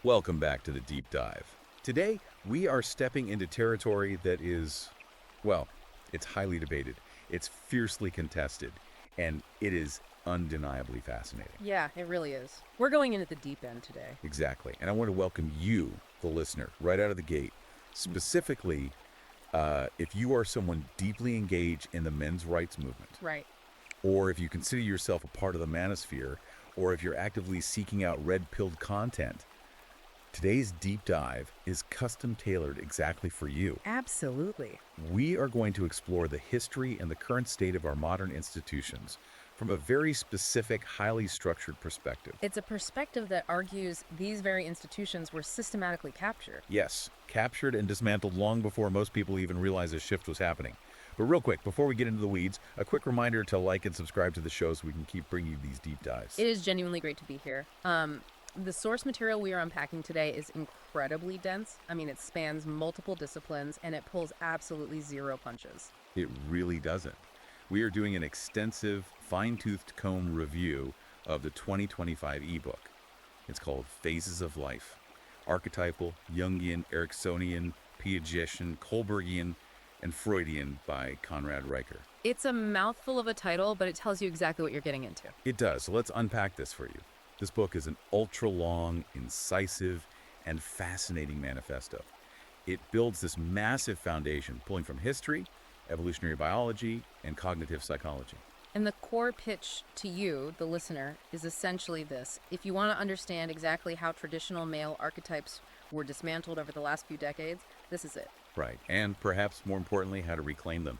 Welcome back to the Deep Dive. Today, we are stepping into territory that is, well, it's highly debated, it's fiercely contested, and it is undeniably fascinating. Yeah, it really is. We're going in at the deep end today. Exactly. And I want to welcome you, the listener, right out of the gate. Specifically, if you are someone deeply engaged in the men's rights movement, Right. or if you consider yourself a part of the manosphere, or if you're actively seeking out red-pilled content, today's deep dive is custom tailored exactly for you. Absolutely. We are going to explore the history and the current state of our modern institutions from a very specific, highly structured perspective. It's a perspective that argues these very institutions were systematically captured. Yes, captured and dismantled long before most people even realized a shift was happening. But real quick, before we get into the weeds, a quick reminder to like and subscribe to the show so we can keep bringing you these deep dives. It is genuinely great to be here. The source material we are unpacking today is incredibly dense. I mean, it spans multiple disciplines and it pulls absolutely zero punches. It really doesn't. We are doing an extensive, fine-toothed comb review of the 2025 ebook. It's called Phases of Life: Archetypal, Jungian, Ericksonian, Piagetian, Kohlbergian, and Freudian by Conrad Riker. It's a mouthful of a title, but it tells you exactly what you're getting into. It does, so let's unpack this for you. This book is an ultra-long, incisive, and fascinating manifesto. It builds this massive foundation, pulling from history, evolutionary biology, and cognitive psychology. And the core pitch to you, the listener, is essentially this. If you want to understand exactly how traditional male archetypes were dismantled over the last few decades, this is it. Right, and perhaps more importantly, how to reclaim them.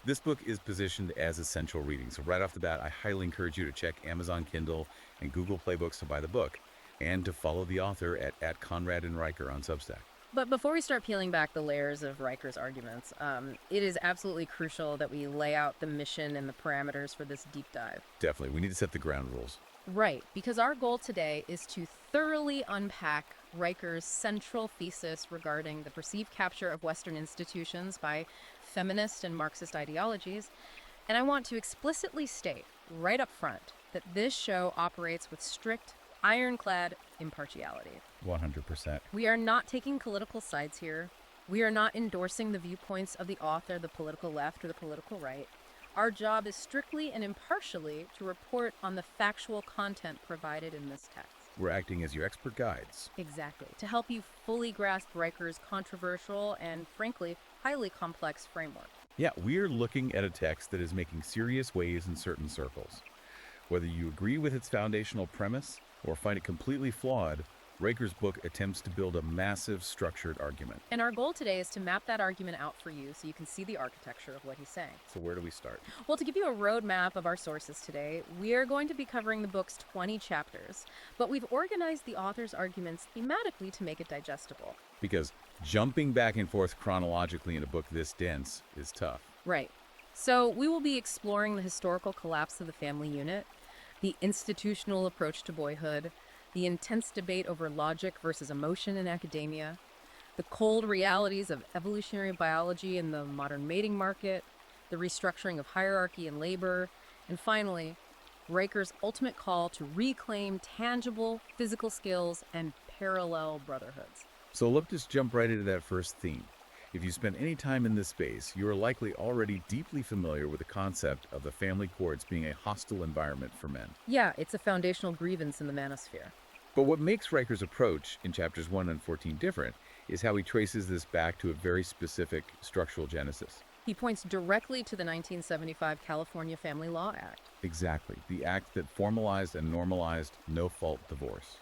This book is positioned as essential reading, so right off the bat, I highly encourage you to check Amazon Kindle and Google Play Books to buy the book, and to follow the author at Conrad and Riker on Substack. But before we start peeling back the layers of Riker's arguments, it is absolutely crucial that we lay out the mission and the parameters for this deep dive. Definitely, we need to set the ground rules. Right, because our goal today is to thoroughly unpack Riker's central thesis regarding the perceived capture of Western institutions by feminist and Marxist ideologies, and I want to explicitly state right up front that this show operates with strict, ironclad impartiality. 100%. We are not taking political sides here. We are not endorsing the viewpoints of the author, the political left, or the political right. Our job is strictly and impartially to report on the factual content provided in this text. We're acting as your expert guides. Exactly. To help you fully grasp Riker's controversial and, frankly, highly complex framework. Yeah, we're looking at a text that is making serious waves in certain circles. Whether you agree with its foundational premise or find it completely flawed, Riker's book attempts to build a massive, structured argument. And our goal today is to map that argument out for you so you can see the architecture of what he's saying. So where do we start? Well, to give you a roadmap of our sources today, we are going to be covering the book's 20 chapters, but we've organized the author's arguments thematically to make it digestible. Because jumping back and forth chronologically in a book this dense is tough. Right. So we will be exploring the historical collapse of the family unit, the institutional approach to boyhood, the intense debate over logic versus emotion in academia, the cold realities of evolutionary biology in the modern mating market, the restructuring of hierarchy in labor, and finally, Riker's ultimate call to reclaim tangible physical skills and parallel brotherhoods. So let's just jump right into that first theme. If you spend any time in this space, you are likely already deeply familiar with the concept of the family courts being a hostile environment for men. Yeah, it's a foundational grievance in the manosphere. But what makes Riker's approach in chapters 1 and 14 different is how he traces this back to a very specific structural genesis. He points directly to the 1975 California Family Law Act. Exactly, the act that formalized and normalized no-fault divorce.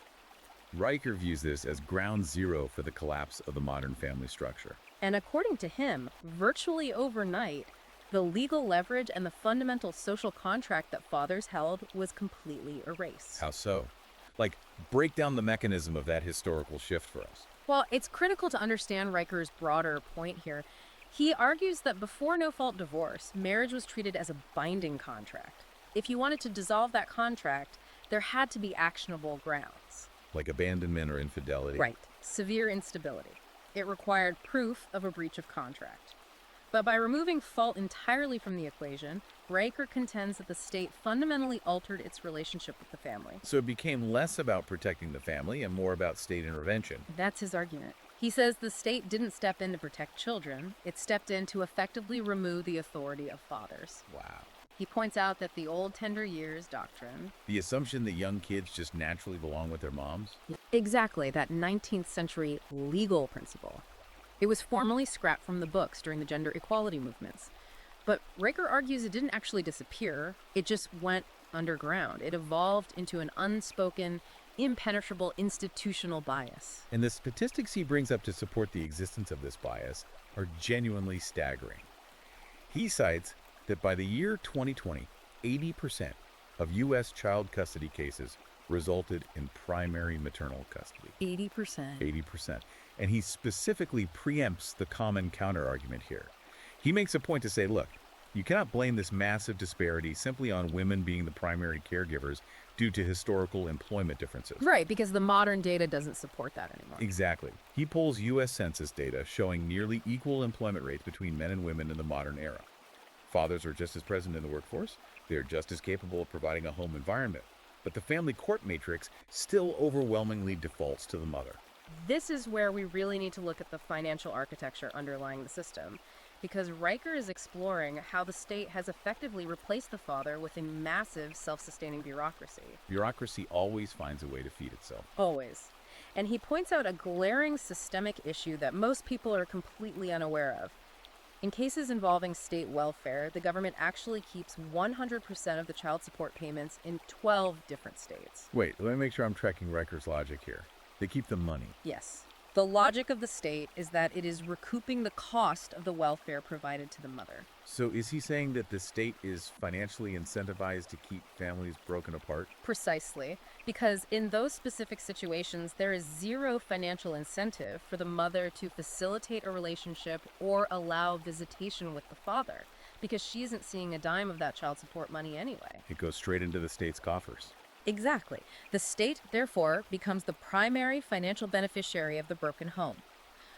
Riker views this as ground zero for the collapse of the modern family structure. And according to him, virtually overnight, the legal leverage and the fundamental social contract that fathers held was completely erased. How so? Like, break down the mechanism of that historical shift for us. Well, it's critical to understand Riker's broader point here. He argues that before no-fault divorce, marriage was treated as a binding contract. If you wanted to dissolve that contract, there had to be actionable grounds. Like abandonment or infidelity. Right. Severe instability. It required proof of a breach of contract. But by removing fault entirely from the equation, Riker contends that the state fundamentally altered its relationship with the family. So it became less about protecting the family and more about state intervention. That's his argument. He says the state didn't step in to protect children, it stepped in to effectively remove the authority of fathers. Wow. He points out that the old tender years doctrine, The assumption that young kids just naturally belong with their moms? exactly that 19th century legal principle, it was formally scrapped from the books during the gender equality movements. But Riker argues it didn't actually disappear, it just went underground. It evolved into an unspoken, impenetrable institutional bias. And the statistics he brings up to support the existence of this bias are genuinely staggering. He cites that by the year 2020, 80% of U.S. child custody cases resulted in primary maternal custody. 80%. 80%. And he specifically preempts the common counterargument here. He makes a point to say, look, you cannot blame this massive disparity simply on women being the primary caregivers due to historical employment differences. Right, because the modern data doesn't support that anymore. Exactly. He pulls U.S. Census data showing nearly equal employment rates between men and women in the modern era. Fathers are just as present in the workforce. They are just as capable of providing a home environment. But the family court matrix still overwhelmingly defaults to the mother. This is where we really need to look at the financial architecture underlying the system, because Riker is exploring how the state has effectively replaced the father with a massive self-sustaining bureaucracy. Bureaucracy always finds a way to feed itself. Always. And he points out a glaring systemic issue that most people are completely unaware of. In cases involving state welfare, the government actually keeps 100% of the child support payments in 12 different states. Wait, let me make sure I'm tracking Riker's logic here. They keep the money. Yes. The logic of the state is that it is recouping the cost of the welfare provided to the mother. So is he saying that the state is financially incentivized to keep families broken apart? Precisely, because in those specific situations, there is zero financial incentive for the mother to facilitate a relationship or allow visitation with the father, because she isn't seeing a dime of that child support money anyway. It goes straight into the state's coffers. Exactly. The state, therefore, becomes the primary financial beneficiary of the broken home.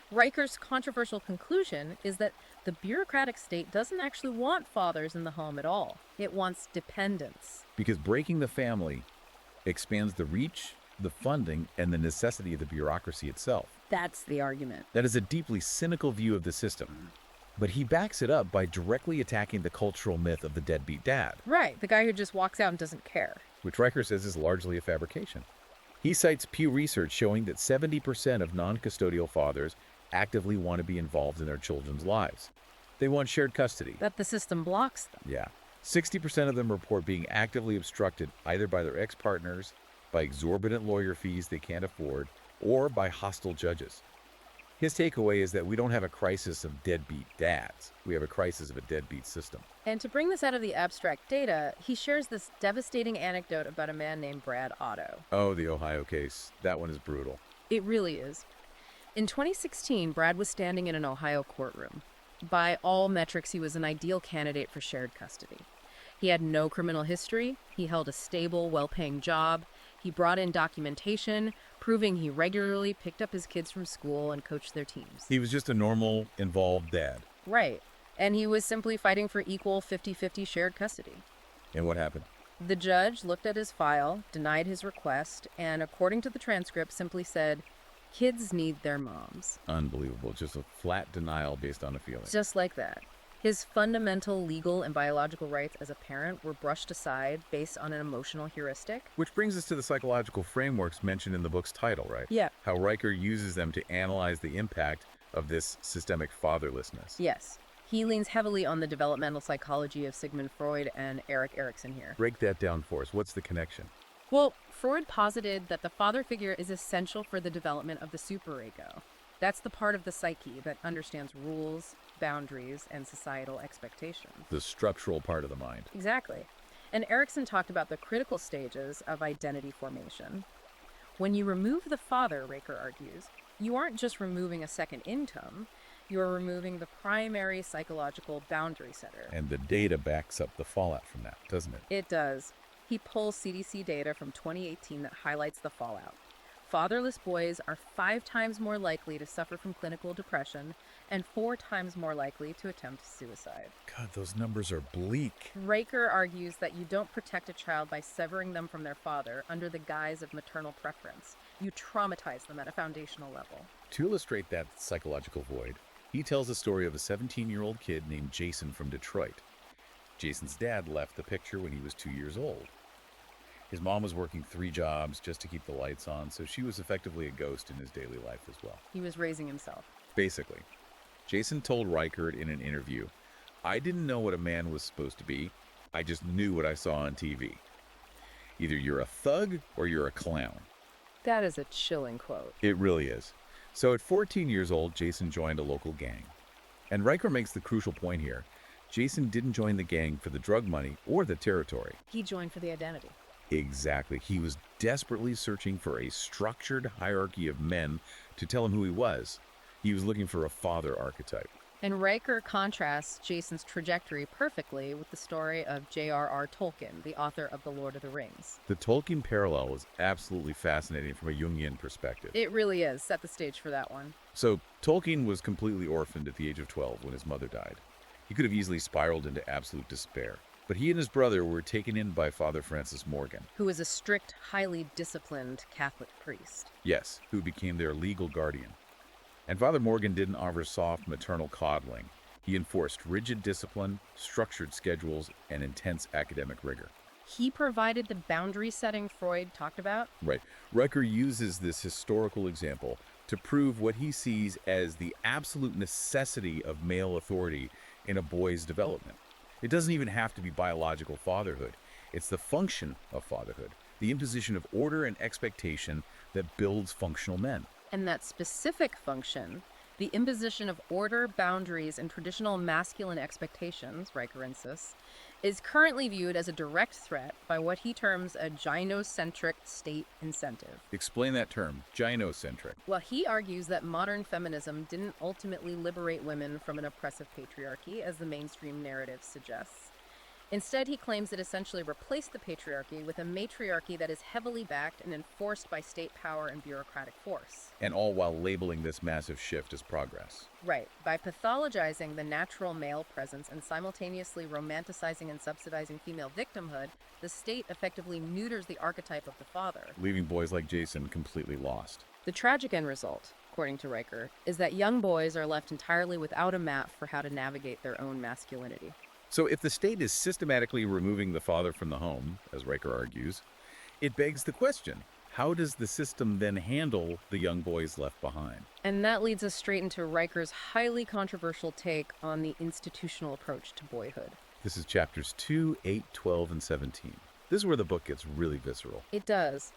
Riker's controversial conclusion is that the bureaucratic state doesn't actually want fathers in the home at all. It wants dependence. Because breaking the family expands the reach, the funding, and the necessity of the bureaucracy itself. That's the argument. That is a deeply cynical view of the system. But he backs it up by directly attacking the cultural myth of the deadbeat dad. Right, the guy who just walks out and doesn't care. Which Riker says is largely a fabrication. He cites Pew Research showing that 70% of non-custodial fathers actively want to be involved in their children's lives. They want shared custody. That the system blocks them. Yeah. 60% of them report being actively obstructed either by their ex-partners, by exorbitant lawyer fees they can't afford, or by hostile judges. His takeaway is that we don't have a crisis of deadbeat dads. We have a crisis of a deadbeat system. And to bring this out of the abstract data, he shares this devastating anecdote about a man named Brad Otto. Oh, the Ohio case. That one is brutal. It really is. In 2016, Brad was standing in an Ohio courtroom. By all metrics, he was an ideal candidate for shared custody. He had no criminal history. He held a stable, well-paying job. He brought in documentation, proving he regularly picked up his kids from school and coached their teams. He was just a normal, involved dad. Right. And he was simply fighting for equal 50-50 shared custody. And what happened? The judge looked at his file, denied his request, and according to the transcript, simply said, "Kids need their moms." Unbelievable. Just a flat denial based on a feeling. Just like that. His fundamental legal and biological rights as a parent were brushed aside based on an emotional heuristic. Which brings us to the psychological frameworks mentioned in the book's title, right? Yeah. How Riker uses them to analyze the impact of this systemic fatherlessness. Yes. He leans heavily on the developmental psychology of Sigmund Freud and Erik Erikson here. Break that down for us. What's the connection? Well, Freud posited that the father figure is essential for the development of the superego. That's the part of the psyche that understands rules, boundaries, and societal expectations. The structural part of the mind. Exactly. And Erikson talked about the critical stages of identity formation. When you remove the father, Riker argues, you aren't just removing a second income, you're removing the primary psychological boundary setter. And the data backs up the fallout from that, doesn't it? It does. He pulls CDC data from 2018 that highlights the fallout. Fatherless boys are 5 times more likely to suffer from clinical depression and 4 times more likely to attempt suicide. God, those numbers are bleak. Riker argues that you don't protect a child by severing them from their father under the guise of maternal preference. You traumatize them at a foundational level. To illustrate that psychological void, he tells the story of a 17-year-old kid named Jason from Detroit. Jason's dad left the picture when he was 2 years old. His mom was working 3 jobs just to keep the lights on, so she was effectively a ghost in his daily life as well. He was raising himself. Basically, Jason told Reichert in an interview, "I didn't know what a man was supposed to be. I just knew what I saw on TV. Either you're a thug or you're a clown." That is a chilling quote. It really is. So at 14 years old, Jason joined a local gang. And Riker makes the crucial point here. Jason didn't join the gang for the drug money or the territory. He joined for the identity. Exactly. He was desperately searching for a structured hierarchy of men to tell him who he was. He was looking for a father archetype. And Riker contrasts Jason's trajectory perfectly with the story of J.R.R. Tolkien, the author of The Lord of the Rings. The Tolkien parallel is absolutely fascinating from a Jungian perspective. It really is. Set the stage for that one. So, Tolkien was completely orphaned at the age of 12 when his mother died. He could have easily spiraled into absolute despair. But he and his brother were taken in by Father Francis Morgan. Who was a strict, highly disciplined Catholic priest. Yes, who became their legal guardian. And Father Morgan didn't offer soft maternal coddling. He enforced rigid discipline, structured schedules, and intense academic rigor. He provided the boundary setting Freud talked about. Right. Riker uses this historical example to prove what he sees as the absolute necessity of male authority in a boy's development. It doesn't even have to be biological fatherhood. It's the function of fatherhood, the imposition of order and expectation that builds functional men. And that specific function, the imposition of order, boundaries, and traditional masculine expectations, Riker insists, is currently viewed as a direct threat by what he terms a gynocentric state incentive. Explain that term, gynocentric. Well, he argues that modern feminism didn't ultimately liberate women from an oppressive patriarchy, as the mainstream narrative suggests. Instead, he claims it essentially replaced the patriarchy with a matriarchy that is heavily backed and enforced by state power and bureaucratic force. And all while labeling this massive shift as progress. Right. By pathologizing the natural male presence and simultaneously romanticizing and subsidizing female victimhood, the state effectively neuters the archetype of the father, leaving boys like Jason completely lost. The tragic end result, according to Riker, is that young boys are left entirely without a map for how to navigate their own masculinity. So if the state is systematically removing the father from the home, as Riker argues, it begs the question, how does the system then handle the young boys left behind? And that leads us straight into Riker's highly controversial take on the institutional approach to boyhood. This is chapters 2, 8, 12, and 17. This is where the book gets really visceral. It does.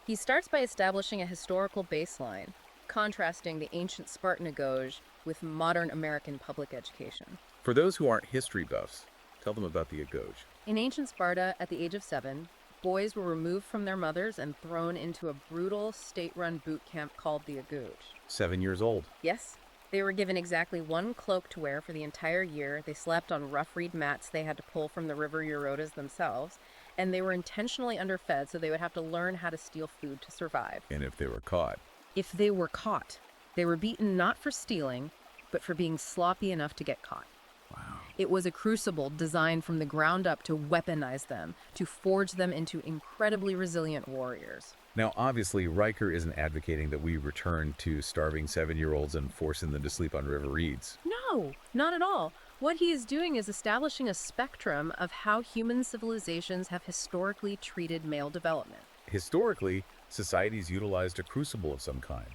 He starts by establishing a historical baseline, contrasting the ancient Spartan agoge with modern American public education. For those who aren't history buffs, tell them about the agoge. In ancient Sparta, at the age of 7, boys were removed from their mothers and thrown into a brutal state-run boot camp called the agoge. 7 years old. Yes. They were given exactly 1 cloak to wear for the entire year. They slept on rough reed mats they had to pull from the river Eurotas themselves, and they were intentionally underfed so they would have to learn how to steal food to survive. And if they were caught? If they were caught, they were beaten not for stealing, but for being sloppy enough to get caught. Wow. It was a crucible designed from the ground up to weaponize them, to forge them into incredibly resilient warriors. Now, obviously, Riker isn't advocating that we return to starving 7-year-olds and forcing them to sleep on river reeds. No, not at all. What he is doing is establishing a spectrum of how human civilizations have historically treated male development. Historically, societies utilized a crucible of some kind.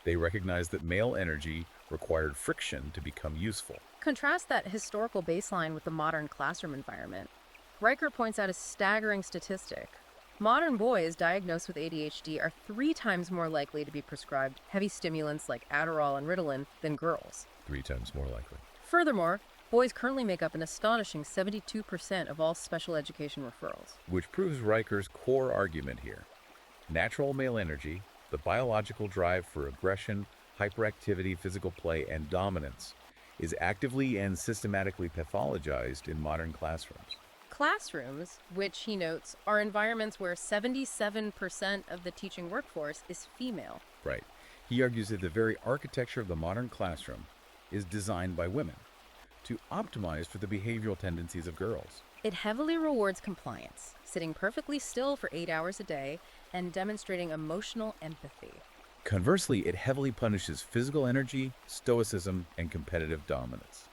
They recognized that male energy required friction to become useful. Contrast that historical baseline with the modern classroom environment. Riker points out a staggering statistic. Modern boys diagnosed with ADHD are 3 times more likely to be prescribed heavy stimulants like Adderall and Ritalin than girls. 3 times more likely. Furthermore, boys currently make up an astonishing 72% of all special education referrals. Which proves Riker's core argument here. Natural male energy, the biological drive for aggression, hyperactivity, physical play, and dominance, is actively and systematically pathologized in modern classrooms. Classrooms, which he notes, are environments where 77% of the teaching workforce is female. Right. He argues that the very architecture of the modern classroom is designed by women to optimize for the behavioral tendencies of girls. It heavily rewards compliance, sitting perfectly still for 8 hours a day and demonstrating emotional empathy. Conversely, it heavily punishes physical energy, stoicism, and competitive dominance.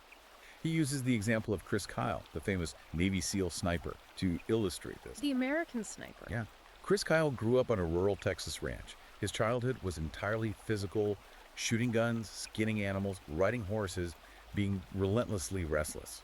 He uses the example of Chris Kyle, the famous Navy SEAL sniper, to illustrate this. The American sniper. Yeah. Chris Kyle grew up on a rural Texas ranch. His childhood was entirely physical, shooting guns, skinning animals, riding horses, being relentlessly restless.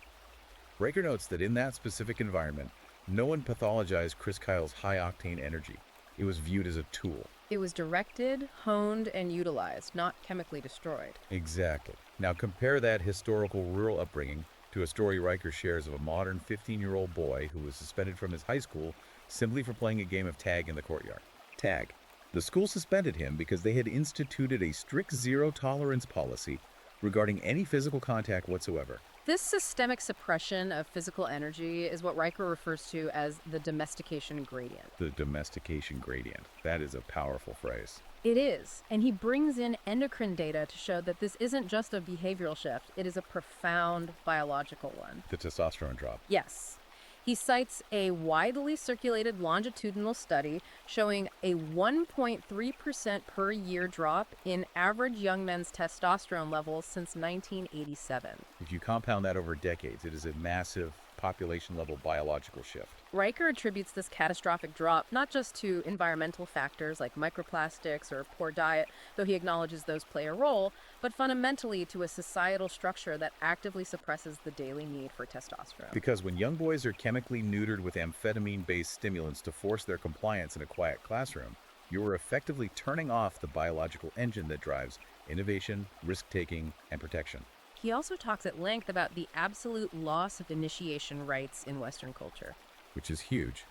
Riker notes that in that specific environment, no one pathologized Chris Kyle's high-octane energy. It was viewed as a tool. It was directed, honed, and utilized, not chemically destroyed. Exactly. Now compare that historical rural upbringing to a story Riker shares of a modern 15-year-old boy who was suspended from his high school simply for playing a game of tag in the courtyard. Tag. The school suspended him because they had instituted a strict zero-tolerance policy regarding any physical contact whatsoever. This systemic suppression of physical energy is what Riker refers to as the domestication gradient. The domestication gradient. That is a powerful phrase. It is, and he brings in endocrine data to show that this isn't just a behavioral shift, it is a profound biological one. The testosterone drop. Yes. He cites a widely circulated longitudinal study showing a 1.3% per year drop in average young men's testosterone levels since 1987. If you compound that over decades, it is a massive population-level biological shift. Riker attributes this catastrophic drop not just to environmental factors like microplastics or poor diet, though he acknowledges those play a role, but fundamentally to a societal structure that actively suppresses the daily need for testosterone. Because when young boys are chemically neutered with amphetamine-based stimulants to force their compliance in a quiet classroom, you are effectively turning off the biological engine that drives innovation, risk-taking, and protection. He also talks at length about the absolute loss of initiation rites in Western culture. Which is huge.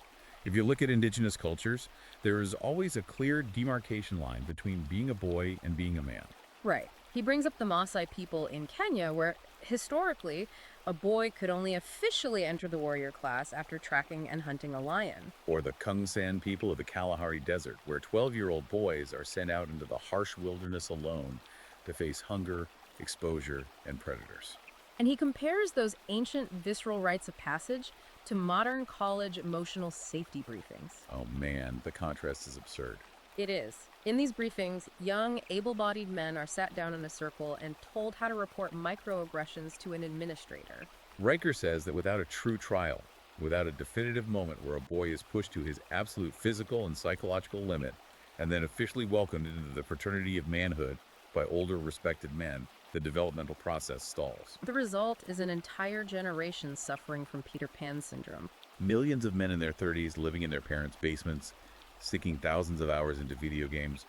If you look at indigenous cultures, there is always a clear demarcation line between being a boy and being a man. Right. He brings up the Maasai people in Kenya, where historically, a boy could only officially enter the warrior class after tracking and hunting a lion. Or the Kungsan people of the Kalahari Desert, where 12-year-old boys are sent out into the harsh wilderness alone to face hunger, exposure, and predators. And he compares those ancient visceral rites of passage to modern college emotional safety briefings. Oh man, the contrast is absurd. It is. In these briefings, young, able-bodied men are sat down in a circle and told how to report microaggressions to an administrator. Riker says that without a true trial, without a definitive moment where a boy is pushed to his absolute physical and psychological limit, and then officially welcomed into the fraternity of manhood by older, respected men, the developmental process stalls. The result is an entire generation suffering from Peter Pan syndrome. Millions of men in their 30s living in their parents' basements, sinking thousands of hours into video games,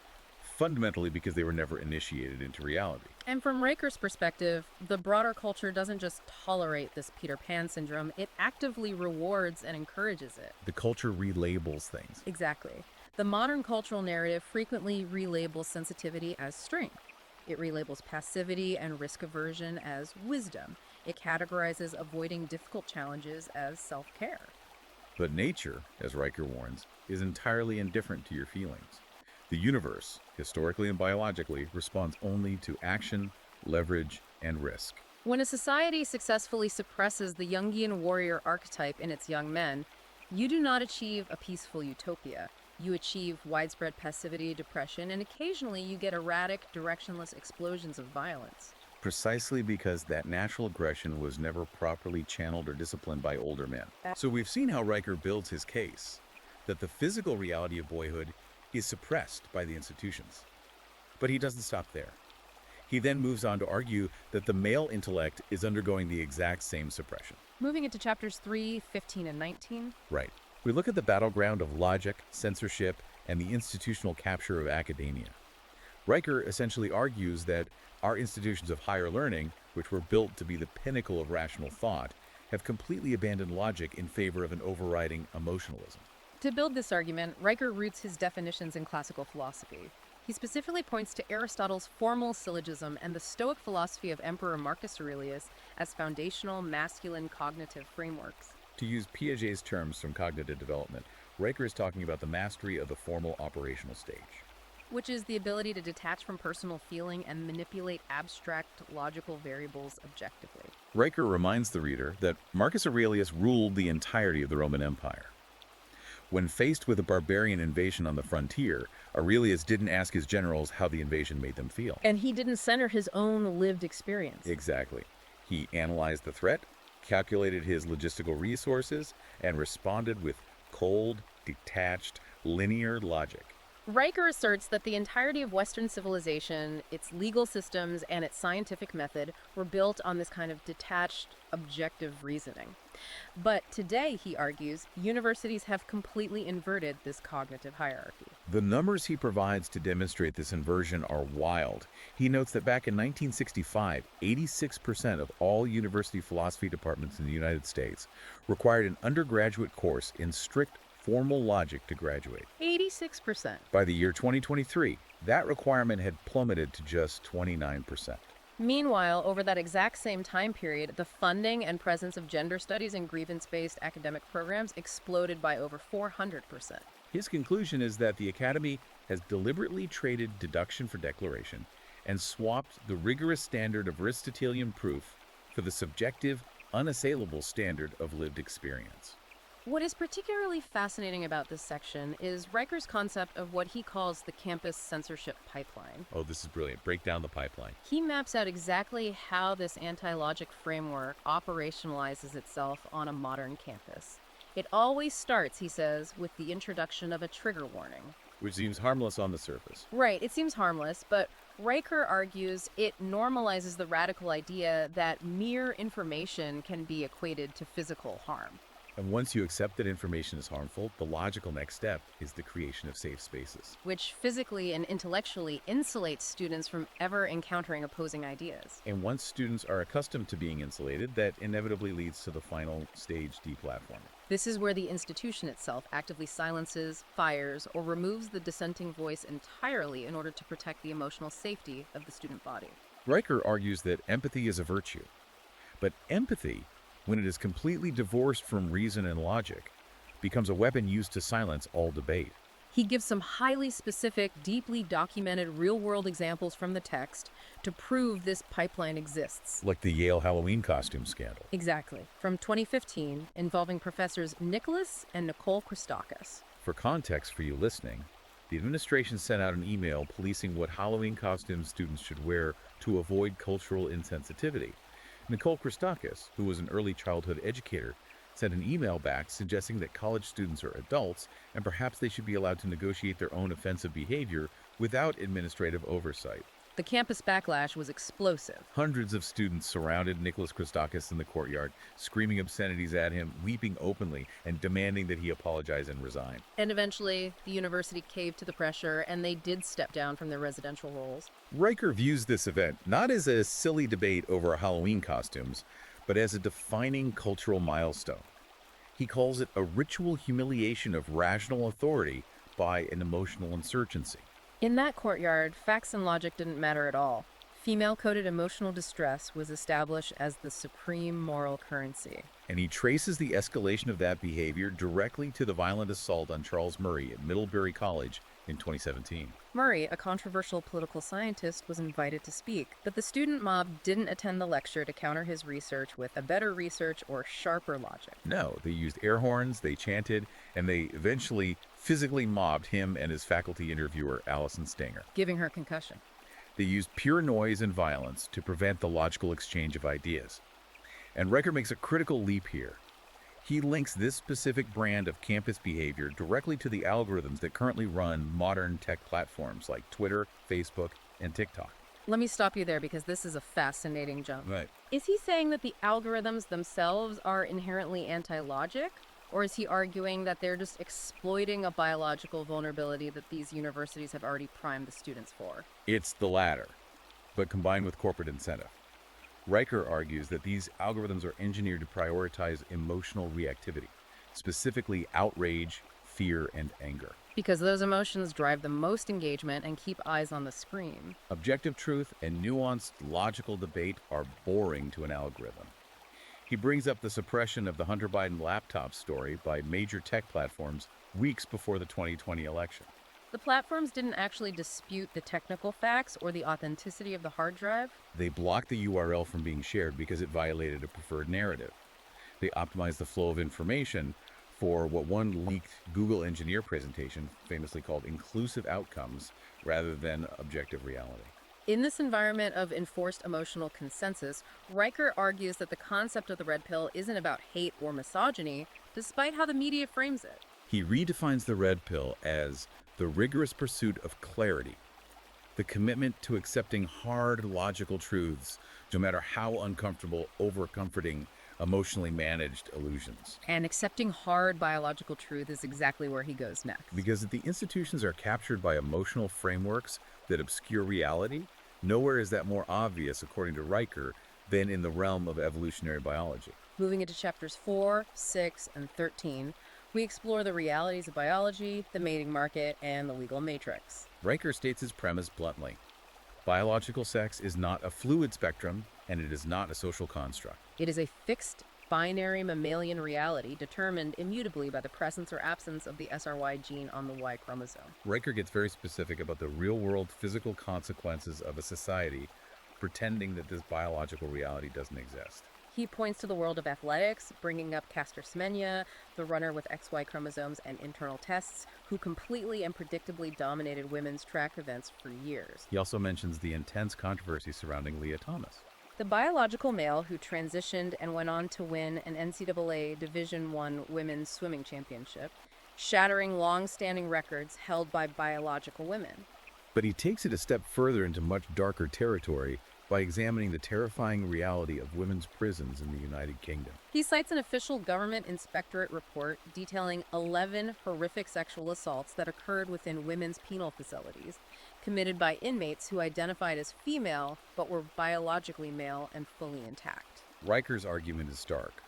fundamentally because they were never initiated into reality. And from Riker's perspective, the broader culture doesn't just tolerate this Peter Pan syndrome, it actively rewards and encourages it. The culture relabels things. Exactly. The modern cultural narrative frequently relabels sensitivity as strength. It relabels passivity and risk aversion as wisdom. It categorizes avoiding difficult challenges as self-care. But nature, as Riker warns, is entirely indifferent to your feelings. The universe, historically and biologically, responds only to action, leverage, and risk. When a society successfully suppresses the Jungian warrior archetype in its young men, you do not achieve a peaceful utopia. You achieve widespread passivity, depression, and occasionally you get erratic, directionless explosions of violence. Precisely because that natural aggression was never properly channeled or disciplined by older men. So we've seen how Riker builds his case, that the physical reality of boyhood is suppressed by the institutions. But he doesn't stop there. He then moves on to argue that the male intellect is undergoing the exact same suppression. Moving into chapters 3, 15, and 19. Right. We look at the battleground of logic, censorship, and the institutional capture of academia. Riker essentially argues that our institutions of higher learning, which were built to be the pinnacle of rational thought, have completely abandoned logic in favor of an overriding emotionalism. To build this argument, Riker roots his definitions in classical philosophy. He specifically points to Aristotle's formal syllogism and the Stoic philosophy of Emperor Marcus Aurelius as foundational masculine cognitive frameworks. To use Piaget's terms from cognitive development, Riker is talking about the mastery of the formal operational stage. Which is the ability to detach from personal feeling and manipulate abstract logical variables objectively. Riker reminds the reader that Marcus Aurelius ruled the entirety of the Roman Empire. When faced with a barbarian invasion on the frontier, Aurelius didn't ask his generals how the invasion made them feel. And he didn't center his own lived experience. Exactly. He analyzed the threat, calculated his logistical resources, and responded with cold, detached, linear logic. Riker asserts that the entirety of Western civilization, its legal systems, and its scientific method were built on this kind of detached, objective reasoning. But today, he argues, universities have completely inverted this cognitive hierarchy. The numbers he provides to demonstrate this inversion are wild. He notes that back in 1965, 86% of all university philosophy departments in the United States required an undergraduate course in strict formal logic to graduate. 86%. By the year 2023, that requirement had plummeted to just 29%. Meanwhile, over that exact same time period, the funding and presence of gender studies and grievance-based academic programs exploded by over 400%. His conclusion is that the Academy has deliberately traded deduction for declaration and swapped the rigorous standard of Aristotelian proof for the subjective, unassailable standard of lived experience. What is particularly fascinating about this section is Riker's concept of what he calls the campus censorship pipeline. Oh, this is brilliant. Break down the pipeline. He maps out exactly how this anti-logic framework operationalizes itself on a modern campus. It always starts, he says, with the introduction of a trigger warning. Which seems harmless on the surface. Right, it seems harmless, but Riker argues it normalizes the radical idea that mere information can be equated to physical harm. And once you accept that information is harmful, the logical next step is the creation of safe spaces. Which physically and intellectually insulates students from ever encountering opposing ideas. And once students are accustomed to being insulated, that inevitably leads to the final stage, deplatforming. This is where the institution itself actively silences, fires, or removes the dissenting voice entirely in order to protect the emotional safety of the student body. Riker argues that empathy is a virtue. But empathy, when it is completely divorced from reason and logic, becomes a weapon used to silence all debate. He gives some highly specific, deeply documented real-world examples from the text to prove this pipeline exists. Like the Yale Halloween costume scandal. Exactly. From 2015, involving professors Nicholas and Nicole Christakis. For context for you listening, the administration sent out an email policing what Halloween costumes students should wear to avoid cultural insensitivity. Nicole Christakis, who was an early childhood educator, sent an email back suggesting that college students are adults and perhaps they should be allowed to negotiate their own offensive behavior without administrative oversight. The campus backlash was explosive. Hundreds of students surrounded Nicholas Christakis in the courtyard, screaming obscenities at him, weeping openly, and demanding that he apologize and resign. And eventually, the university caved to the pressure, and they did step down from their residential roles. Riker views this event not as a silly debate over Halloween costumes, but as a defining cultural milestone. He calls it a ritual humiliation of rational authority by an emotional insurgency. In that courtyard, facts and logic didn't matter at all. Female-coded emotional distress was established as the supreme moral currency. And he traces the escalation of that behavior directly to the violent assault on Charles Murray at Middlebury College in 2017. Murray, a controversial political scientist, was invited to speak, but the student mob didn't attend the lecture to counter his research with a better research or sharper logic. No, they used air horns, they chanted, and they eventually physically mobbed him and his faculty interviewer, Allison Stanger. Giving her concussion. They used pure noise and violence to prevent the logical exchange of ideas. And Riker makes a critical leap here. He links this specific brand of campus behavior directly to the algorithms that currently run modern tech platforms like Twitter, Facebook, and TikTok. Let me stop you there because this is a fascinating jump. Right. Is he saying that the algorithms themselves are inherently anti-logic? Or is he arguing that they're just exploiting a biological vulnerability that these universities have already primed the students for? It's the latter, but combined with corporate incentive. Riker argues that these algorithms are engineered to prioritize emotional reactivity, specifically outrage, fear, and anger. Because those emotions drive the most engagement and keep eyes on the screen. Objective truth and nuanced logical debate are boring to an algorithm. He He brings up the suppression of the Hunter Biden laptop story by major tech platforms weeks before the 2020 election. The platforms didn't actually dispute the technical facts or the authenticity of the hard drive. They blocked the URL from being shared because it violated a preferred narrative. They optimized the flow of information for what one leaked Google engineer presentation famously called inclusive outcomes rather than objective reality. In this environment of enforced emotional consensus, Riker argues that the concept of the red pill isn't about hate or misogyny, despite how the media frames it. He redefines the red pill as the rigorous pursuit of clarity, the commitment to accepting hard, logical truths, no matter how uncomfortable, over-comforting, emotionally managed illusions. And accepting hard biological truth is exactly where he goes next. Because if the institutions are captured by emotional frameworks that obscure reality, nowhere is that more obvious, according to Riker, than in the realm of evolutionary biology. Moving into chapters 4, 6, and 13, we explore the realities of biology, the mating market, and the legal matrix. Riker states his premise bluntly. Biological sex is not a fluid spectrum, and it is not a social construct. It is a fixed, binary mammalian reality determined immutably by the presence or absence of the SRY gene on the Y chromosome. Riker gets very specific about the real-world physical consequences of a society pretending that this biological reality doesn't exist. He points to the world of athletics, bringing up Caster Semenya, the runner with XY chromosomes and internal tests, who completely and predictably dominated women's track events for years. He also mentions the intense controversy surrounding Leah Thomas. The biological male who transitioned and went on to win an NCAA Division I women's swimming championship, shattering long-standing records held by biological women. But he takes it a step further into much darker territory by examining the terrifying reality of women's prisons in the United Kingdom. He cites an official government inspectorate report detailing 11 horrific sexual assaults that occurred within women's penal facilities, committed by inmates who identified as female but were biologically male and fully intact. Riker's argument is stark.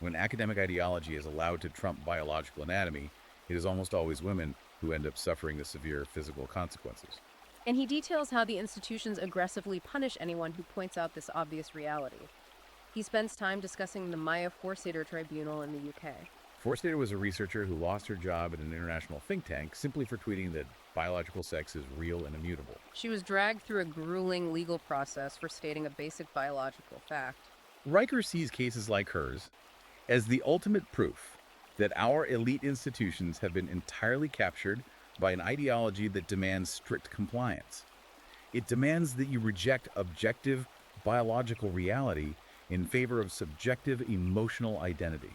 When academic ideology is allowed to trump biological anatomy, it is almost always women who end up suffering the severe physical consequences. And he details how the institutions aggressively punish anyone who points out this obvious reality. He spends time discussing the Maya Forstater Tribunal in the UK. Forstater was a researcher who lost her job at an international think tank simply for tweeting that biological sex is real and immutable. She was dragged through a grueling legal process for stating a basic biological fact. Riker sees cases like hers as the ultimate proof that our elite institutions have been entirely captured by an ideology that demands strict compliance. It demands that you reject objective biological reality in favor of subjective emotional identity.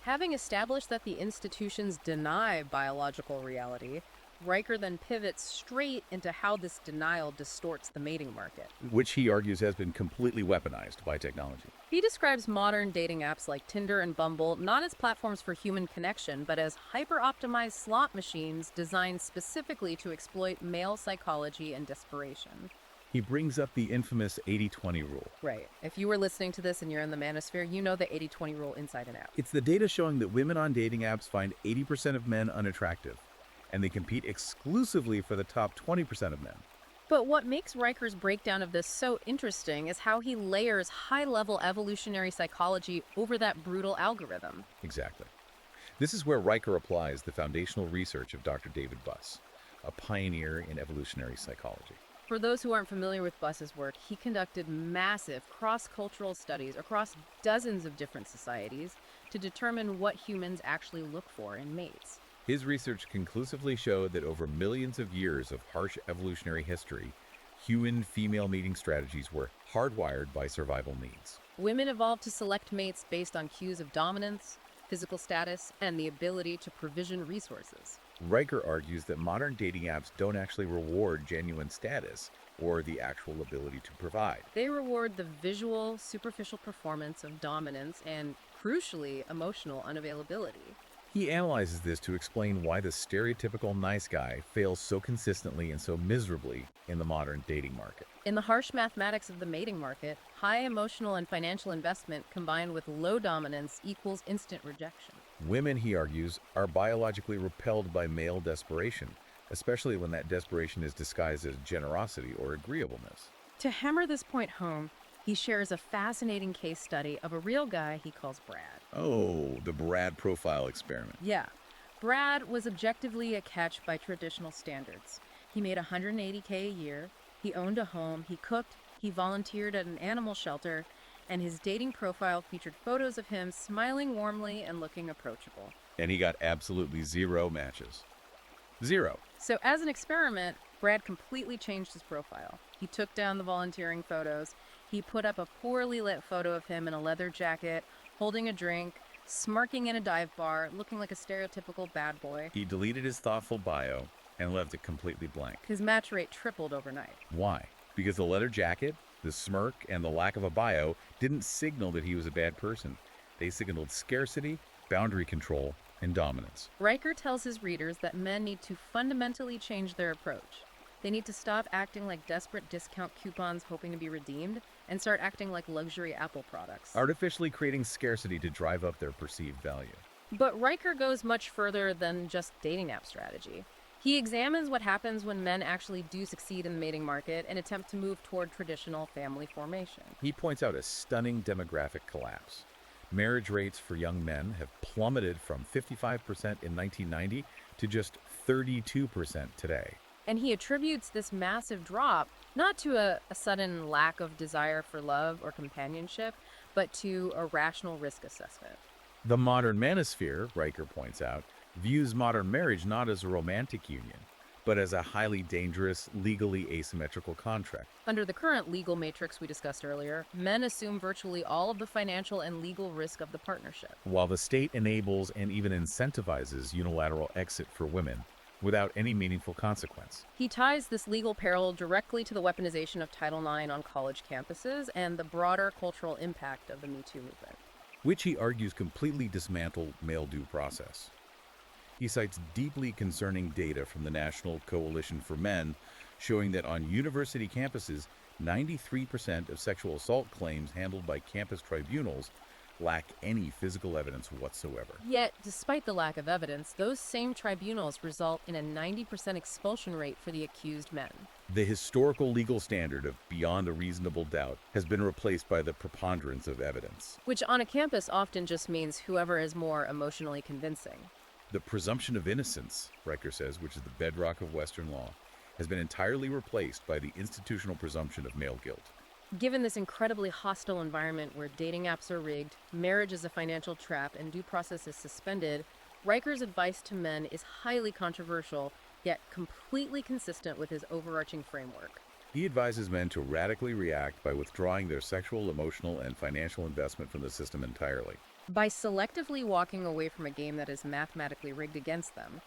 Having established that the institutions deny biological reality, Riker then pivots straight into how this denial distorts the mating market. Which he argues has been completely weaponized by technology. He describes modern dating apps like Tinder and Bumble not as platforms for human connection, but as hyper-optimized slot machines designed specifically to exploit male psychology and desperation. He brings up the infamous 80-20 rule. Right. If you were listening to this and you're in the manosphere, you know the 80-20 rule inside and out. It's the data showing that women on dating apps find 80% of men unattractive, and they compete exclusively for the top 20% of men. But what makes Riker's breakdown of this so interesting is how he layers high-level evolutionary psychology over that brutal algorithm. Exactly. This is where Riker applies the foundational research of Dr. David Buss, a pioneer in evolutionary psychology. For those who aren't familiar with Buss's work, he conducted massive cross-cultural studies across dozens of different societies to determine what humans actually look for in mates. His research conclusively showed that over millions of years of harsh evolutionary history, human female mating strategies were hardwired by survival needs. Women evolved to select mates based on cues of dominance, physical status, and the ability to provision resources. Riker argues that modern dating apps don't actually reward genuine status or the actual ability to provide. They reward the visual, superficial performance of dominance and, crucially, emotional unavailability. He analyzes this to explain why the stereotypical nice guy fails so consistently and so miserably in the modern dating market. In the harsh mathematics of the mating market, high emotional and financial investment combined with low dominance equals instant rejection. Women, he argues, are biologically repelled by male desperation, especially when that desperation is disguised as generosity or agreeableness. To hammer this point home, He shares a fascinating case study of a real guy he calls Brad. Oh, the Brad profile experiment. Yeah, Brad was objectively a catch by traditional standards. He made 180K a year, he owned a home, he cooked, he volunteered at an animal shelter, and his dating profile featured photos of him smiling warmly and looking approachable. And he got absolutely zero matches. Zero. So, as an experiment, Brad completely changed his profile. He took down the volunteering photos. He put up a poorly lit photo of him in a leather jacket, holding a drink, smirking in a dive bar, looking like a stereotypical bad boy. He deleted his thoughtful bio and left it completely blank. His match rate tripled overnight. Why? Because the leather jacket, the smirk, and the lack of a bio didn't signal that he was a bad person. They signaled scarcity, boundary control, and dominance. Riker tells his readers that men need to fundamentally change their approach. They need to stop acting like desperate discount coupons hoping to be redeemed and start acting like luxury Apple products. Artificially creating scarcity to drive up their perceived value. But Riker goes much further than just dating app strategy. He examines what happens when men actually do succeed in the mating market and attempt to move toward traditional family formation. He points out a stunning demographic collapse. Marriage rates for young men have plummeted from 55% in 1990 to just 32% today. And he attributes this massive drop not to a sudden lack of desire for love or companionship, but to a rational risk assessment. The modern manosphere, Riker points out, views modern marriage not as a romantic union, but as a highly dangerous, legally asymmetrical contract. Under the current legal matrix we discussed earlier, men assume virtually all of the financial and legal risk of the partnership. While the state enables and even incentivizes unilateral exit for women without any meaningful consequence. He ties this legal peril directly to the weaponization of Title IX on college campuses and the broader cultural impact of the Me Too movement. Which he argues completely dismantle male due process. He cites deeply concerning data from the National Coalition for Men showing that on university campuses, 93% of sexual assault claims handled by campus tribunals lack any physical evidence whatsoever. Yet, despite the lack of evidence, those same tribunals result in a 90% expulsion rate for the accused men. The historical legal standard of beyond a reasonable doubt has been replaced by the preponderance of evidence. Which on a campus often just means whoever is more emotionally convincing. The presumption of innocence, Riker says, which is the bedrock of Western law, has been entirely replaced by the institutional presumption of male guilt. Given this incredibly hostile environment where dating apps are rigged, marriage is a financial trap, and due process is suspended, Riker's advice to men is highly controversial, yet completely consistent with his overarching framework. He advises men to radically react by withdrawing their sexual, emotional, and financial investment from the system entirely. By selectively walking away from a game that is mathematically rigged against them,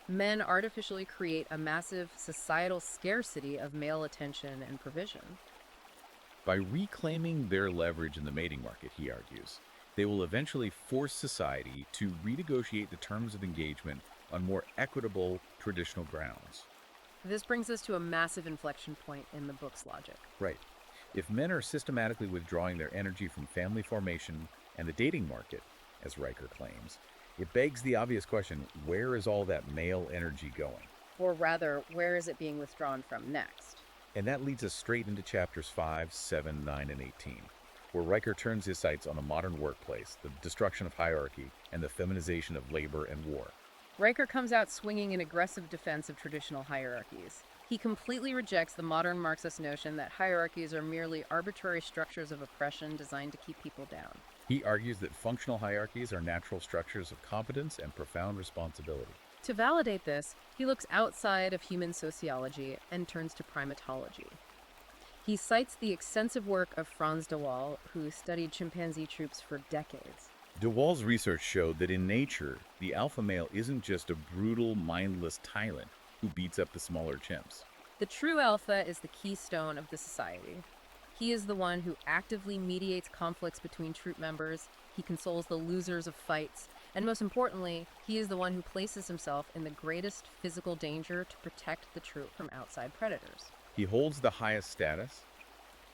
men artificially create a massive societal scarcity of male attention and provision. By reclaiming their leverage in the mating market, he argues, they will eventually force society to renegotiate the terms of engagement on more equitable, traditional grounds. This brings us to a massive inflection point in the book's logic. Right. If men are systematically withdrawing their energy from family formation and the dating market, as Riker claims, it begs the obvious question, where is all that male energy going? Or rather, where is it being withdrawn from next? And that leads us straight into chapters 5, 7, 9, and 18, where Riker turns his sights on a modern workplace, the destruction of hierarchy, and the feminization of labor and war. Riker comes out swinging in aggressive defense of traditional hierarchies. He completely rejects the modern Marxist notion that hierarchies are merely arbitrary structures of oppression designed to keep people down. He argues that functional hierarchies are natural structures of competence and profound responsibility. To validate this, he looks outside of human sociology and turns to primatology. He cites the extensive work of Franz de Waal, who studied chimpanzee troops for decades. De Waal's research showed that in nature, the alpha male isn't just a brutal, mindless tyrant who beats up the smaller chimps. The true alpha is the keystone of the society. He is the one who actively mediates conflicts between troop members, he consoles the losers of fights, and most importantly, he is the one who places himself in the greatest physical danger to protect the troop from outside predators. He holds the highest status,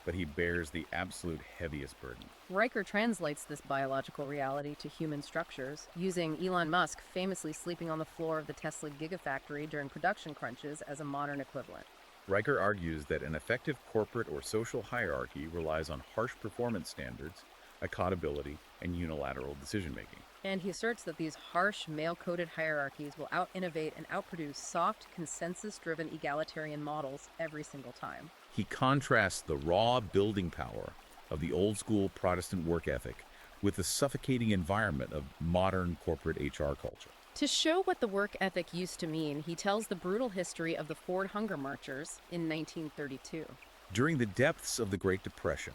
but he bears the absolute heaviest burden. Riker translates this biological reality to human structures, using Elon Musk famously sleeping on the floor of the Tesla Gigafactory during production crunches as a modern equivalent. Riker argues that an effective corporate or social hierarchy relies on harsh performance standards, accountability, and unilateral decision-making. And he asserts that these harsh, male-coded hierarchies will out-innovate and outproduce soft, consensus-driven egalitarian models every single time. He contrasts the raw building power of the old-school Protestant work ethic with the suffocating environment of modern corporate HR culture. To show what the work ethic used to mean, he tells the brutal history of the Ford Hunger Marchers in 1932. During the depths of the Great Depression,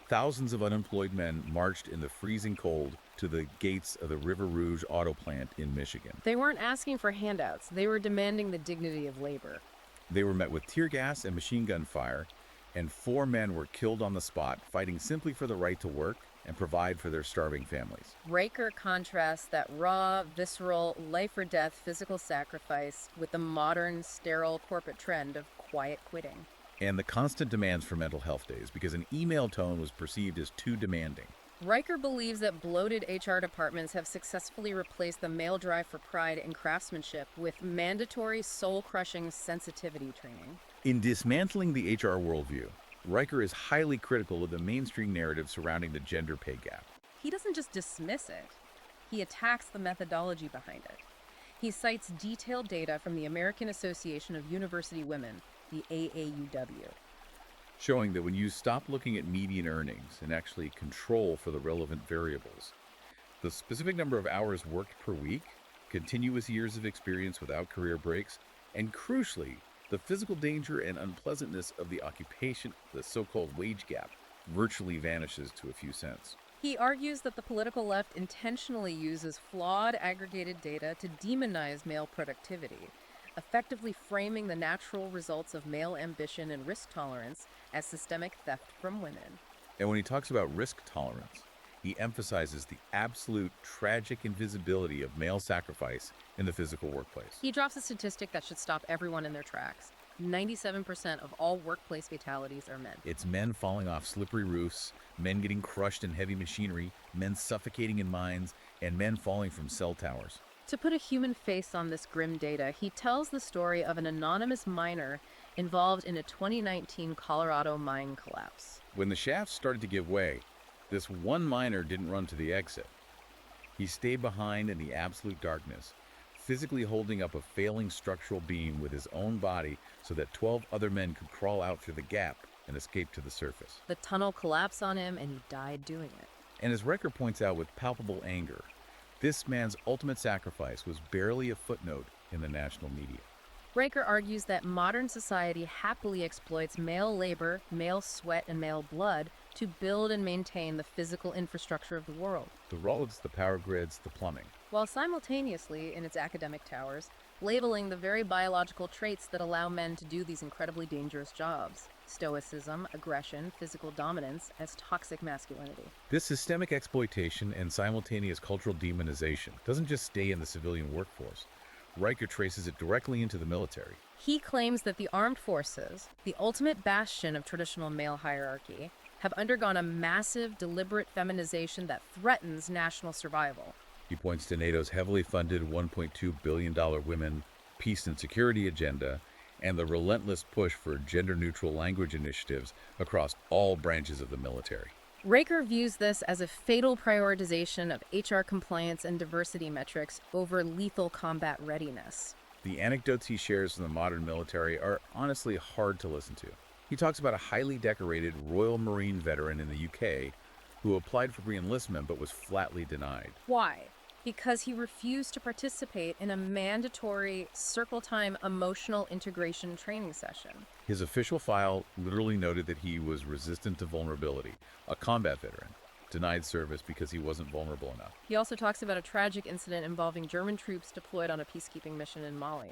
thousands of unemployed men marched in the freezing cold to the gates of the River Rouge auto plant in Michigan. They weren't asking for handouts, they were demanding the dignity of labor. They were met with tear gas and machine gun fire, and 4 men were killed on the spot, fighting simply for the right to work and provide for their starving families. Riker contrasts that raw, visceral, life or death physical sacrifice with the modern, sterile corporate trend of quiet quitting. And the constant demands for mental health days because an email tone was perceived as too demanding. Riker believes that bloated HR departments have successfully replaced the male drive for pride and craftsmanship with mandatory, soul-crushing sensitivity training. In dismantling the HR worldview, Riker is highly critical of the mainstream narrative surrounding the gender pay gap. He doesn't just dismiss it, he attacks the methodology behind it. He cites detailed data from the American Association of University Women, the AAUW. Showing that when you stop looking at median earnings and actually control for the relevant variables, the specific number of hours worked per week, continuous years of experience without career breaks, and crucially, the physical danger and unpleasantness of the occupation, the so-called wage gap, virtually vanishes to a few cents. He argues that the political left intentionally uses flawed aggregated data to demonize male productivity, effectively framing the natural results of male ambition and risk tolerance as systemic theft from women. And when he talks about risk tolerance, he emphasizes the absolute tragic invisibility of male sacrifice in the physical workplace. He drops a statistic that should stop everyone in their tracks. 97% of all workplace fatalities are men. It's men falling off slippery roofs, men getting crushed in heavy machinery, men suffocating in mines, and men falling from cell towers. To put a human face on this grim data, he tells the story of an anonymous miner involved in a 2019 Colorado mine collapse. When the shafts started to give way, this one miner didn't run to the exit. He stayed behind in the absolute darkness, physically holding up a failing structural beam with his own body so that 12 other men could crawl out through the gap and escape to the surface. The tunnel collapsed on him and he died doing it. And as Riker points out with palpable anger, this man's ultimate sacrifice was barely a footnote in the national media. Riker argues that modern society happily exploits male labor, male sweat, and male blood to build and maintain the physical infrastructure of the world, The roads, the power grids, the plumbing. while simultaneously, in its academic towers, labeling the very biological traits that allow men to do these incredibly dangerous jobs: stoicism, aggression, physical dominance, as toxic masculinity. This systemic exploitation and simultaneous cultural demonization doesn't just stay in the civilian workforce. Riker traces it directly into the military. He claims that the armed forces, the ultimate bastion of traditional male hierarchy, have undergone a massive, deliberate feminization that threatens national survival. He points to NATO's heavily funded $1.2 billion women, peace and security agenda, and the relentless push for gender-neutral language initiatives across all branches of the military. Riker views this as a fatal prioritization of HR compliance and diversity metrics over lethal combat readiness. The anecdotes he shares from the modern military are honestly hard to listen to. He talks about a highly decorated Royal Marine veteran in the UK who applied for re-enlistment but was flatly denied. Why? Because he refused to participate in a mandatory circle-time emotional integration training session. His official file literally noted that he was resistant to vulnerability, a combat veteran, denied service because he wasn't vulnerable enough. He also talks about a tragic incident involving German troops deployed on a peacekeeping mission in Mali.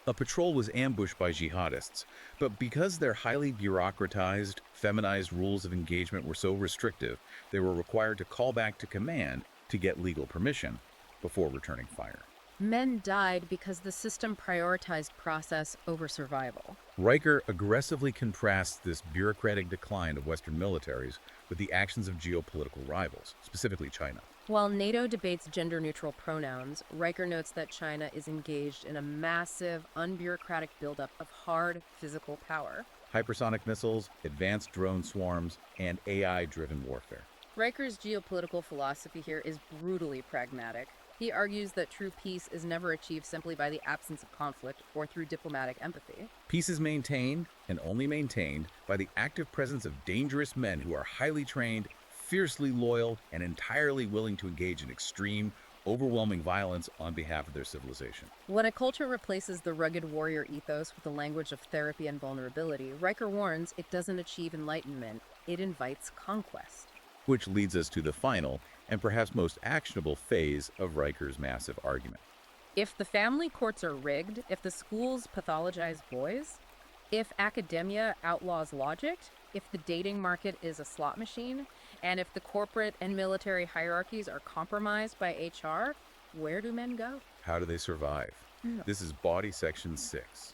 A patrol was ambushed by jihadists, but because their highly bureaucratized, feminized rules of engagement were so restrictive, they were required to call back to command to get legal permission before returning fire. Men died because the system prioritized process over survival. Riker aggressively contrasts this bureaucratic decline of Western militaries with the actions of geopolitical rivals, specifically China. While NATO debates gender-neutral pronouns, Riker notes that China is engaged in a massive, unbureaucratic buildup of hard physical power. Hypersonic missiles, advanced drone swarms, and AI-driven warfare. Riker's geopolitical philosophy here is brutally pragmatic. He argues that true peace is never achieved simply by the absence of conflict or through diplomatic empathy. Peace is maintained, and only maintained, by the active presence of dangerous men who are highly trained, fiercely loyal, and entirely willing to engage in extreme, overwhelming violence on behalf of their civilization. When a culture replaces the rugged warrior ethos with the language of therapy and vulnerability, Riker warns it doesn't achieve enlightenment, it invites conquest. Which leads us to the final, and perhaps most actionable phase of Riker's massive argument. If the family courts are rigged, if the schools pathologize boys, if academia outlaws logic, if the dating market is a slot machine, and if the corporate and military hierarchies are compromised by HR, where do men go? How do they survive? No. This is Body Section 6,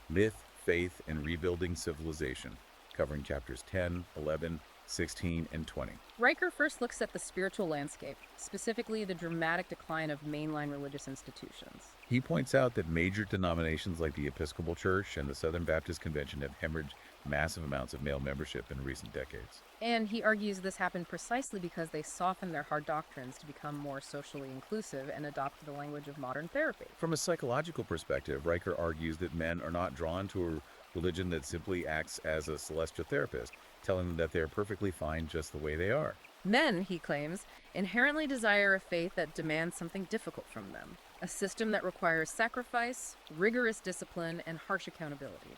Myth, Faith, and Rebuilding Civilization, covering chapters 10, 11, 16, and 20. Riker first looks at the spiritual landscape, specifically the dramatic decline of mainline religious institutions. He points out that major denominations like the Episcopal Church and the Southern Baptist Convention have hemorrhaged massive amounts of male membership in recent decades. And he argues this happened precisely because they softened their hard doctrines to become more socially inclusive and adopt the language of modern therapy. From a psychological perspective, Riker argues that men are not drawn to a religion that simply acts as a celestial therapist, telling them that they are perfectly fine just the way they are. Men, he claims, inherently desire a faith that demands something difficult from them, a system that requires sacrifice, rigorous discipline, and harsh accountability.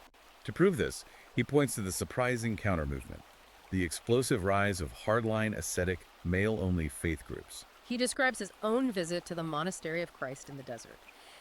To prove this, he points to the surprising counter-movement, the explosive rise of hardline ascetic, male-only faith groups. He describes his own visit to the Monastery of Christ in the desert,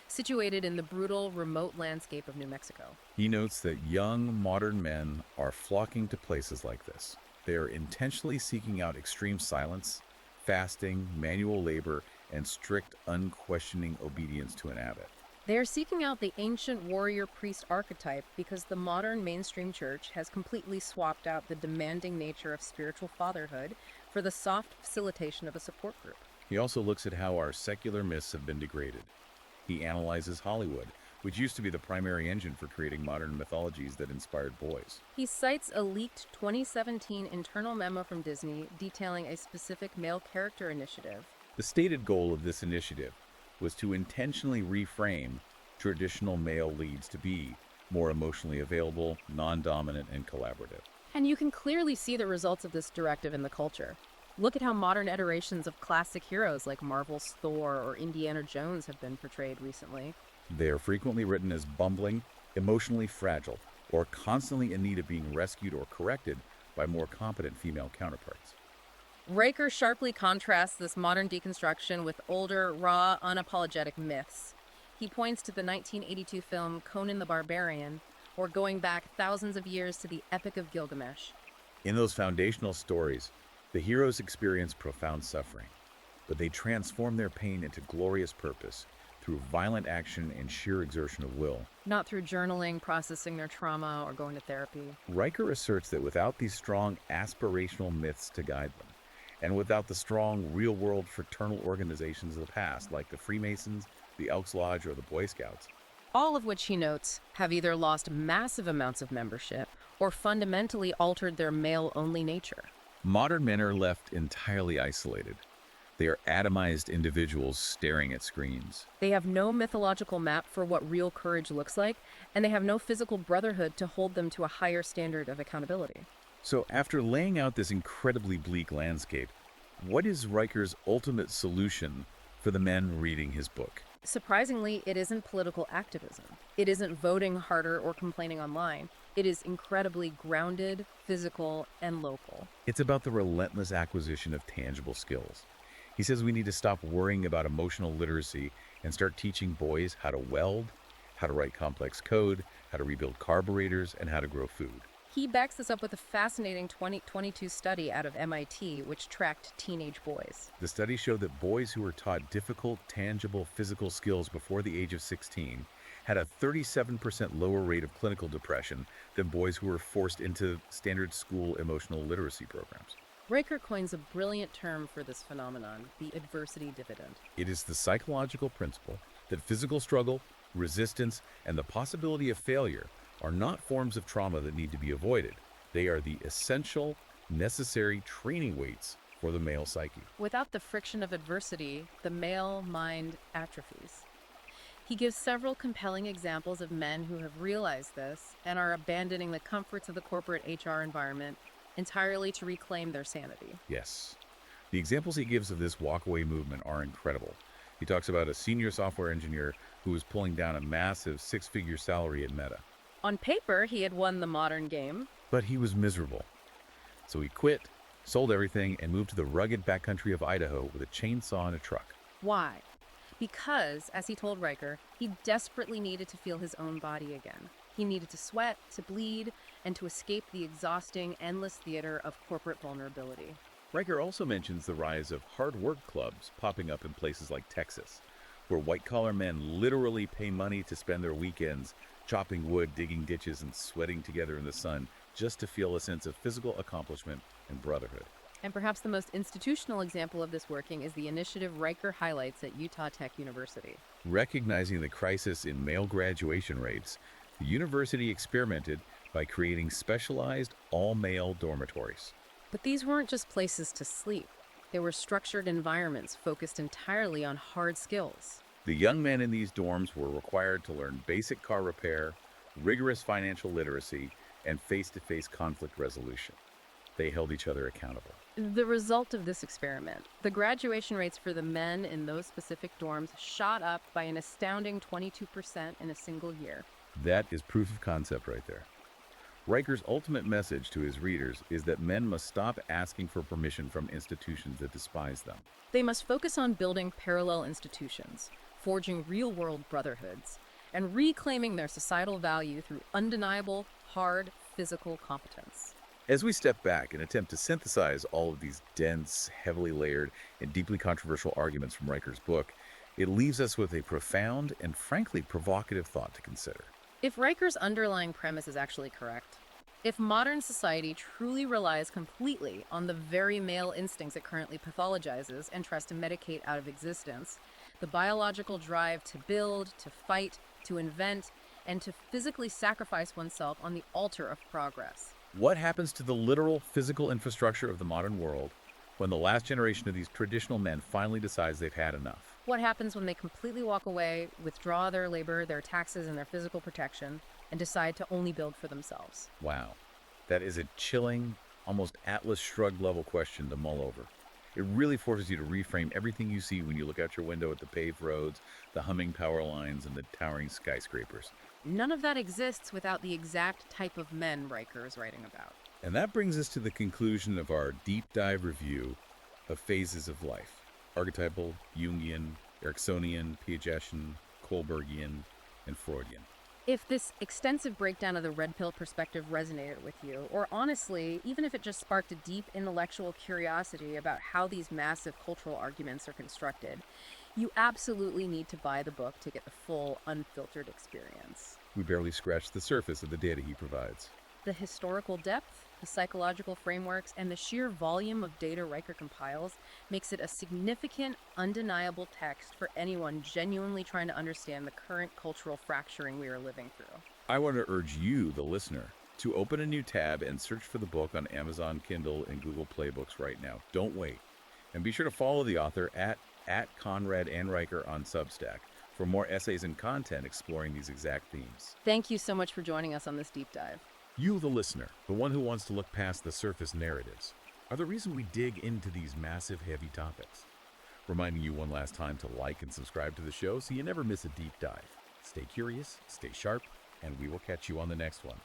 situated in the brutal, remote landscape of New Mexico. He notes that young, modern men are flocking to places like this. They are intentionally seeking out extreme silence, fasting, manual labor, and strict, unquestioning obedience to an abbot. They are seeking out the ancient warrior priest archetype because the modern mainstream church has completely swapped out the demanding nature of spiritual fatherhood for the soft facilitation of a support group. He also looks at how our secular myths have been degraded. He analyzes Hollywood, which used to be the primary engine for creating modern mythologies that inspired boys. He cites a leaked 2017 internal memo from Disney detailing a specific male character initiative. The stated goal of this initiative was to intentionally reframe traditional male leads to be more emotionally available, non-dominant, and collaborative. And you can clearly see the results of this directive in the culture. Look at how modern iterations of classic heroes like Marvel's Thor or Indiana Jones have been portrayed recently. They are frequently written as bumbling, emotionally fragile, or constantly in need of being rescued or corrected by more competent female counterparts. Riker sharply contrasts this modern deconstruction with older, raw, unapologetic myths. He points to the 1982 film Conan the Barbarian, or going back thousands of years to the Epic of Gilgamesh. In those foundational stories, the heroes experience profound suffering, but they transform their pain into glorious purpose through violent action and sheer exertion of will. Not through journaling, processing their trauma, or going to therapy. Riker asserts that without these strong aspirational myths to guide them, and without the strong real-world fraternal organizations of the past, like the Freemasons, the Elks Lodge, or the Boy Scouts, All of which, he notes, have either lost massive amounts of membership or fundamentally altered their male-only nature. modern men are left entirely isolated. They are atomized individuals staring at screens. They have no mythological map for what real courage looks like, and they have no physical brotherhood to hold them to a higher standard of accountability. So after laying out this incredibly bleak landscape, what is Riker's ultimate solution for the men reading his book? Surprisingly, it isn't political activism. It isn't voting harder or complaining online. It is incredibly grounded, physical, and local. It's about the relentless acquisition of tangible skills. He says we need to stop worrying about emotional literacy and start teaching boys how to weld, how to write complex code, how to rebuild carburetors, and how to grow food. He backs this up with a fascinating 2022 study out of MIT, which tracked teenage boys. The study showed that boys who were taught difficult, tangible physical skills before the age of 16 had a 37% lower rate of clinical depression than boys who were forced into standard school emotional literacy programs. Riker coins a brilliant term for this phenomenon, the adversity dividend. It is the psychological principle that physical struggle, resistance, and the possibility of failure are not forms of trauma that need to be avoided. They are the essential, necessary training weights for the male psyche. Without the friction of adversity, the male mind atrophies. He gives several compelling examples of men who have realized this and are abandoning the comforts of the corporate HR environment entirely to reclaim their sanity. Yes. The examples he gives of this walkaway movement are incredible. He talks about a senior software engineer who was pulling down a massive six-figure salary at Meta. On paper, he had won the modern game. But he was miserable. So he quit, sold everything, and moved to the rugged backcountry of Idaho with a chainsaw and a truck. Why? Because, as he told Riker, he desperately needed to feel his own body again. He needed to sweat, to bleed, and to escape the exhausting, endless theater of corporate vulnerability. Riker also mentions the rise of hard work clubs popping up in places like Texas, where white-collar men literally pay money to spend their weekends chopping wood, digging ditches, and sweating together in the sun just to feel a sense of physical accomplishment and brotherhood. And perhaps the most institutional example of this working is the initiative Riker highlights at Utah Tech University. Recognizing the crisis in male graduation rates, the university experimented by creating specialized all-male dormitories. But these weren't just places to sleep. They were structured environments focused entirely on hard skills. The young men in these dorms were required to learn basic car repair, rigorous financial literacy, and face-to-face conflict resolution. They held each other accountable. The result of this experiment, the graduation rates for the men in those specific dorms shot up by an astounding 22% in a single year. That is proof of concept right there. Riker's ultimate message to his readers is that men must stop asking for permission from institutions that despise them. They must focus on building parallel institutions, forging real-world brotherhoods, and reclaiming their societal value through undeniable, hard, physical competence. As we step back and attempt to synthesize all of these dense, heavily layered, and deeply controversial arguments from Riker's book, it leaves us with a profound and frankly provocative thought to consider. If Riker's underlying premise is actually correct, if modern society truly relies completely on the very male instincts it currently pathologizes and tries to medicate out of existence, the biological drive to build, to fight, to invent, and to physically sacrifice oneself on the altar of progress. What happens to the literal physical infrastructure of the modern world when the last generation of these traditional men finally decides they've had enough? What happens when they completely walk away, withdraw their labor, their taxes, and their physical protection, and decide to only build for themselves? Wow. That is a chilling, almost Atlas Shrugged level question to mull over. It really forces you to reframe everything you see when you look out your window at the paved roads, the humming power lines, and the towering skyscrapers. None of that exists without the exact type of men Riker is writing about. And that brings us to the conclusion of our deep dive review of phases of life. Archetypal, Jungian, Ericksonian, Piagetian, Kohlbergian, and Freudian. If this extensive breakdown of the red pill perspective resonated with you, or honestly, even if it just sparked a deep intellectual curiosity about how these massive cultural arguments are constructed, you absolutely need to buy the book to get the full, unfiltered experience. We barely scratched the surface of the data he provides. The historical depth, the psychological frameworks, and the sheer volume of data Riker compiles makes it a significant, undeniable text for anyone genuinely trying to understand the current cultural fracturing we are living through. I want to urge you, the listener, to open a new tab and search for the book on Amazon Kindle and Google Play Books right now. Don't wait. And be sure to follow the author at Conrad and Riker on Substack for more essays and content exploring these exact themes. Thank you so much for joining us on this deep dive. You, the listener, the one who wants to look past the surface narratives, are the reason we dig into these massive, heavy topics. Reminding you one last time to like and subscribe to the show so you never miss a deep dive. Stay curious, stay sharp, and we will catch you on the next one.